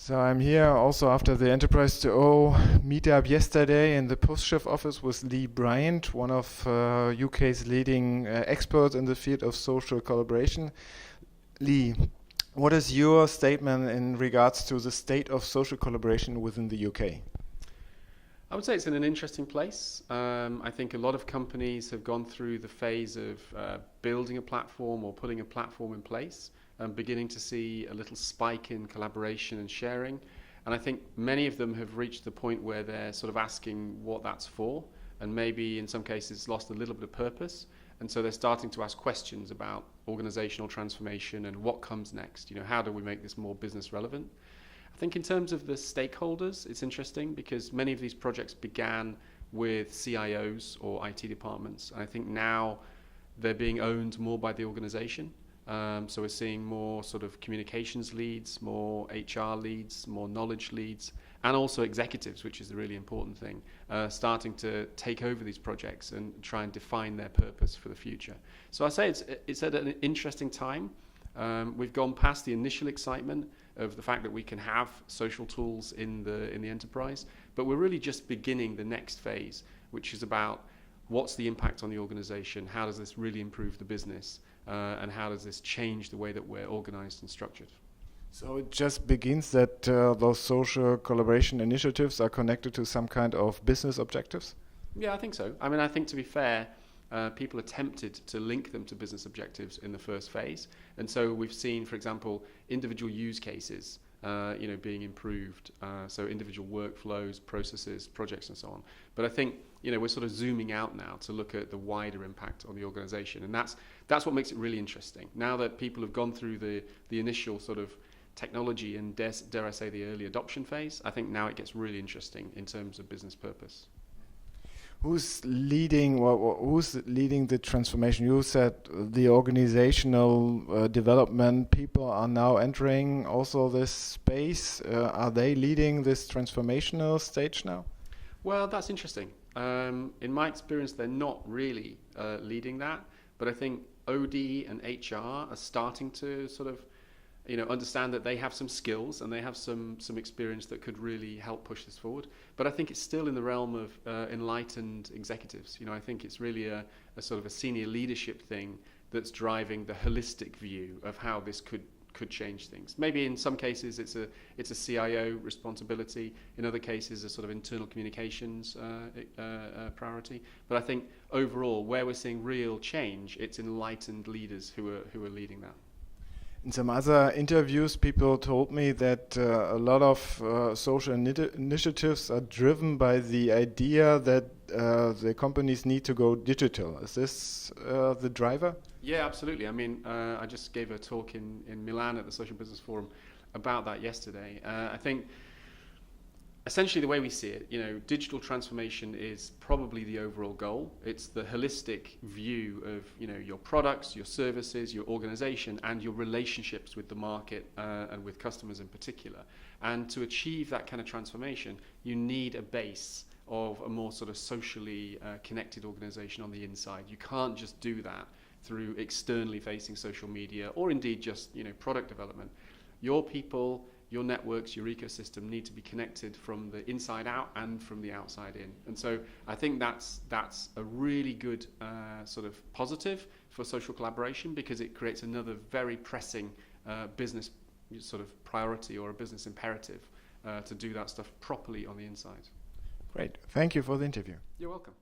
So I'm here also after the Enterprise 2.0 meetup yesterday in the PostShift office with Lee Bryant, one of UK's leading experts in the field of social collaboration. Lee, what is your statement in regards to the state of social collaboration within the UK? I would say it's in an interesting place. I think a lot of companies have gone through the phase of building a platform or putting a platform in place and beginning to see a little spike in collaboration and sharing. And I think many of them have reached the point where they're sort of asking what that's for, and maybe in some cases lost a little bit of purpose. And so they're starting to ask questions about organizational transformation and what comes next. How do we make this more business relevant? I think in terms of the stakeholders, it's interesting because many of these projects began with CIOs or IT departments. And I think now they're being owned more by the organization. So we're seeing more sort of communications leads, more HR leads, more knowledge leads, and also executives, which is the really important thing, starting to take over these projects and try and define their purpose for the future. So I say it's at an interesting time. We've gone past the initial excitement of the fact that we can have social tools in the enterprise, but we're really just beginning the next phase, which is about what's the impact on the organization, how does this really improve the business, and how does this change the way that we're organized and structured. So it just begins that those social collaboration initiatives are connected to some kind of business objectives? Yeah, I think so. I mean, I think to be fair, people attempted to link them to business objectives in the first phase. And so we've seen, for example, individual use cases being improved, so individual workflows, processes, projects, and so on. But I think we're sort of zooming out now to look at the wider impact on the organization, and that's what makes it really interesting. Now that people have gone through the initial sort of technology and dare I say the early adoption phase, I think now it gets really interesting in terms of business purpose. Who's leading the transformation? You said the organizational development people are now entering also this space. Are they leading this transformational stage now? Well, that's interesting. In my experience, they're not really leading that, but I think OD and HR are starting to sort of understand that they have some skills and they have some experience that could really help push this forward. But I think it's still in the realm of enlightened executives. I think it's really a sort of a senior leadership thing that's driving the holistic view of how this could change things. Maybe in some cases it's a CIO responsibility. In other cases, a sort of internal communications priority. But I think overall, where we're seeing real change, it's enlightened leaders who are leading that. In some other interviews, people told me that a lot of social initiatives are driven by the idea that the companies need to go digital. Is this the driver? Yeah, absolutely. I mean, I just gave a talk in Milan at the Social Business Forum about that yesterday. I think essentially the way we see it, digital transformation is probably the overall goal. It's the holistic view of, your products, your services, your organization, and your relationships with the market and with customers in particular. And to achieve that kind of transformation, you need a base of a more sort of socially connected organization on the inside. You can't just do that through externally facing social media or indeed just, product development. Your people, your networks, your ecosystem need to be connected from the inside out and from the outside in. And so I think that's a really good sort of positive for social collaboration because it creates another very pressing business sort of priority or a business imperative to do that stuff properly on the inside. Great. Thank you for the interview. You're welcome.